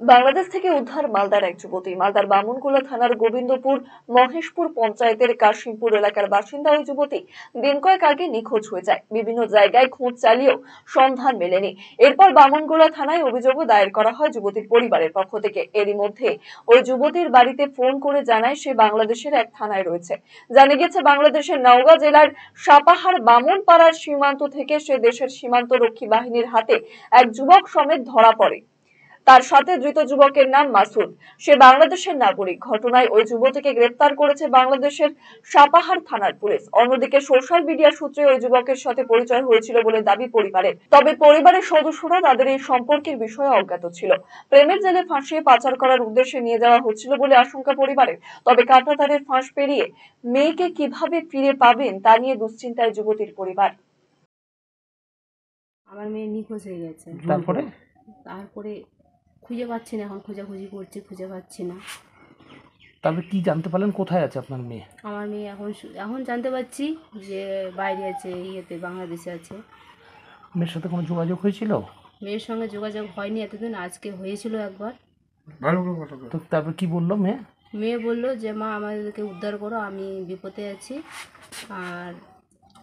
বাংলাদেশ থেকে উদ্ধার মালদার এক যুবতী। মালদার বামুনগোলা থানার গোবিন্দপুর মহেশপুর পঞ্চায়েতের কাশিমপুর এলাকার বাসিন্দা ওই যুবতী দিন কয়েক আগে নিখোঁজ হয়ে যায়। বিভিন্ন জায়গায় খোঁজ চালিয়েও সন্ধান মেলেনি। এরপর বামুনগোলা থানায় অভিযোগও দায়ের করা হয় যুবতীর পরিবারের পক্ষ থেকে। এরই মধ্যে ওই যুবতীর বাড়িতে ফোন করে জানায় সে বাংলাদেশের এক থানায় রয়েছে। জানা গেছে বাংলাদেশের নওগাঁ জেলার সাপাহার বামুনপাড়ার সীমান্ত থেকে সে দেশের সীমান্ত রক্ষী বাহিনীর হাতে এক যুবক সমেত ধরা পড়ে। তার সাথে ধৃত যুবকের নাম মাসুদ। সে বাংলাদেশের নাগরিক। ঘটনায় ওই যুবতীকে গ্রেফতার করেছে বাংলাদেশের সাপাহার থানার পুলিশ। অন্যদিকে সোশ্যাল মিডিয়া সূত্রে ওই যুবকের সাথে পরিচয় হয়েছিল বলে দাবি পরিবারের। তবে পরিবারের সদস্যরা তাদের এই সম্পর্কের বিষয়ে অজ্ঞাত ছিল। প্রেমের জেলে ফাঁসিয়ে পাচার করার উদ্দেশ্যে নিয়ে যাওয়া হচ্ছিল বলে আশঙ্কা পরিবারের। তবে কাঁটাতারের ফাঁস পেরিয়ে মেয়েকে কিভাবে ফিরে পাবেন তা নিয়ে দুশ্চিন্তায় যুবতীর পরিবার। আমার মেয়ে নিখোঁজ হয়ে গেছে। তারপরে খুঁজে পাচ্ছি না, এখন খোঁজাখুঁজি করছি, খুঁজে পাচ্ছি না। তাহলে কি জানতে পারলেন কোথায় আছে আপনার মেয়ে? আমার মেয়ে এখন জানতে পারছি যে বাইরে আছে, বাংলাদেশে আছে। মেয়ের সাথে কোনো যোগাযোগ হয়েছিল? মেয়ের সঙ্গে যোগাযোগ হয়নি এতদিন, আজকে হয়েছিল একবার। তো তারপর কি বললো মেয়ে? মেয়ে বলল যে মা আমাদেরকে উদ্ধার করো, আমি বিপদে আছি, আর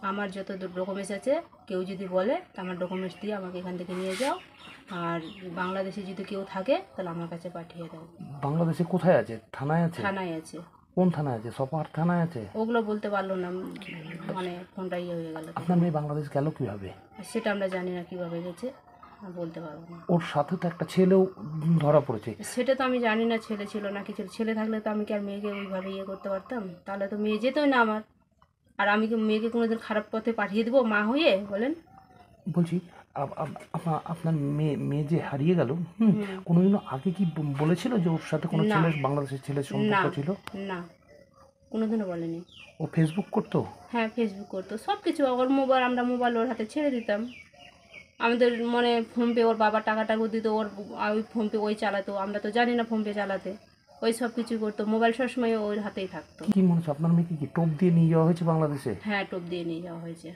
আমার যত ডকুমেন্টস আছে কেউ যদি বলে আমার ডকুমেন্টস দিয়ে আমাকে এখান থেকে নিয়ে যাও, আর বাংলাদেশে যদি কেউ থাকে তাহলে আমার কাছে পাঠিয়ে দাও। বাংলাদেশে কোথায় আছে? থানায় আছে? থানায় আছে। কোন থানায় আছে? সপাহার থানায় আছে? ওগুলো বলতে পারলো না, মানে ফোনটা হয়ে গেল। আপনার মেয়ে বাংলাদেশ গেল কিভাবে? সেটা আমরা জানি না কিভাবে গেছে, বলতে পারবো না। ওর সাথে তো একটা ছেলেও ধরা পড়েছে। সেটা তো আমি জানি না ছেলে ছিল না কি ছিল। ছেলে থাকলে তো আমি কি আর মেয়েকে ওইভাবে করতে পারতাম? তাহলে তো মেয়ে যেতই না আমার। আর আমি কি মেয়েকে কোনোদিন খারাপ পথে পাঠিয়ে দেবো মা হয়ে? বলেন। বলছি আপনার মেয়ে যে হারিয়ে গেল, কোনোদিনও আগে কি বলেছিল যে ওর সাথে কোনো ছেলে, বাংলাদেশের ছেলের সম্পর্ক ছিল? না, কোনোদিনও বলেনি। ও ফেসবুক করতো? হ্যাঁ, ফেসবুক করতো, সব কিছু। ওর মোবাইল, আমরা মোবাইল ওর হাতে ছেড়ে দিতাম। আমাদের মানে ফোনপে, ওর বাবা টাকা দিত, ওই ফোনপে ওই চালাতো। আমরা তো জানি না ফোনপে চালাতে। ওই সব কিছু করতো, মোবাইল সবসময় ওর হাতেই থাকতো। কি মনে হচ্ছে আপনার মেয়েকে কি টোপ দিয়ে নিয়ে যাওয়া হয়েছে বাংলাদেশে? হ্যাঁ, টোপ দিয়ে নিয়ে যাওয়া হয়েছে।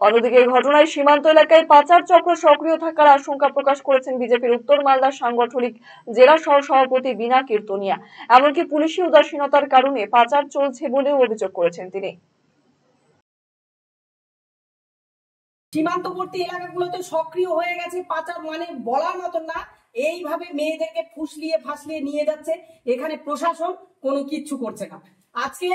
অন্যদিকে এই ঘটনায় সীমান্ত এলাকায় পাচার চক্র সক্রিয় থাকার আশঙ্কা প্রকাশ করেছেন বিজেপির উত্তর মালদা সাংগঠনিক জেলা সহ সভাপতি বিনা কীর্তনিয়া। এমনকি পুলিশি উদাসীনতার কারণে পাচার চলছে বলেও অভিযোগ করেছেন তিনি। সীমান্তবর্তী এলাকাগুলোতে সক্রিয় হয়ে গেছে পাচার, মানে বলার মতন না। এইভাবে মেয়েদেরকে ফাঁসলিয়ে নিয়ে যাচ্ছে। এখানে প্রশাসন কোনো কিচ্ছু করছে না। আজকে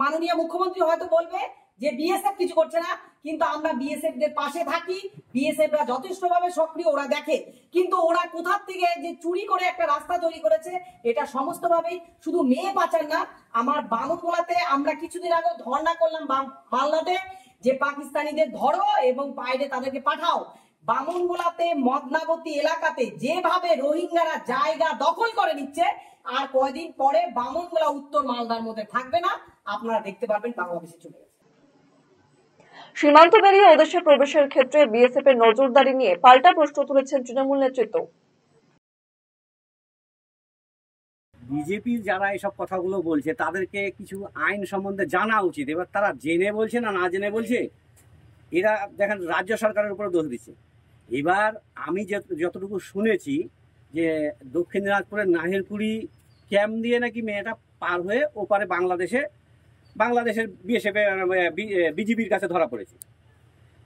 মাননীয় মুখ্যমন্ত্রী হয়তো বলবে যে বিএসএফ কিছু করছে না, কিন্তু আমরা বিএসএফ দের পাশে থাকি। বিএসএফরা যথেষ্টভাবে সক্রিয়, ওরা দেখে। কিন্তু ওরা কোথার থেকে যে চুরি করে একটা রাস্তা তৈরি করেছে, এটা সমস্তভাবেই শুধু মেয়ে পাচার না। আমার বামুনগোলাতে আমরা কিছুদিন আগে ধর্ণা করলাম মালদাতে, যে পাকিস্তানিদের ধরো এবং বাইরে তাদেরকে পাঠাও। বামুনগোলাতে মদনাবতী এলাকাতে যেভাবে রোহিঙ্গারা জায়গা দখল করে নিচ্ছে, আর কয়দিন পরে বামুনগোলা উত্তর মালদার মধ্যে থাকবে না, আপনারা দেখতে পারবেন বাংলাদেশে চলে গেছে। সীমান্ত পেরিয়ে ওদেশে প্রবেশের ক্ষেত্রে বিএসএফ এর নজরদারি নিয়ে পাল্টা প্রশ্ন তুলেছেন তৃণমূল নেতৃত্ব। বিজেপির যারা এসব কথাগুলো বলছে তাদেরকে কিছু আইন সম্বন্ধে জানা উচিত। এবার তারা জেনে বলছে না জেনে বলছে, এরা দেখেন রাজ্য সরকারের উপরে দোষ দিচ্ছে। এবার আমি যতটুকু শুনেছি যে দক্ষিণ দিনাজপুরের নাহিরপুরি ক্যাম্প দিয়ে নাকি মেয়েটা পার হয়ে ওপারে বাংলাদেশের বিজিবির কাছে ধরা পড়েছে।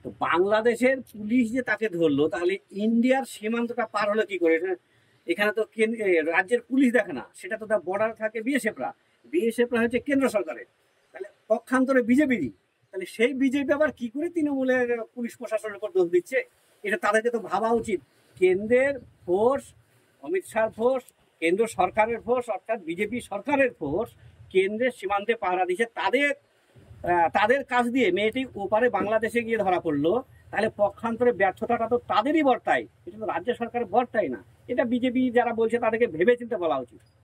তো বাংলাদেশের পুলিশ যে তাকে ধরলো, তাহলে ইন্ডিয়ার সীমান্তটা পার হলো কি করে? এখানে তো রাজ্যের পুলিশ দেখে না, সেটা তো বর্ডার থাকে বিএসএফরা হচ্ছে কেন্দ্র সরকারের, তাহলে পক্ষান্তরে বিজেপিরই। তাহলে সেই বিজেপি আবার কি করে তৃণমূলের পুলিশ প্রশাসনের উপর দোষ দিচ্ছে? এটা তাদেরকে তো ভাবা উচিত। কেন্দ্রের ফোর্স, অমিত শাহর ফোর্স, কেন্দ্র সরকারের ফোর্স, অর্থাৎ বিজেপি সরকারের ফোর্স কেন্দ্রের সীমান্তে পাহারা দিচ্ছে। তাদের কাজ দিয়ে মেয়েটি ওপারে বাংলাদেশে গিয়ে ধরা পড়লো, তাহলে পক্ষান্তরে ব্যর্থতাটা তো তাদেরই বর্তায়, এটা তো রাজ্য সরকারের বর্তায় না। এটা বিজেপি যারা বলছে তাদেরকে ভেবে চিন্তে বলা উচিত।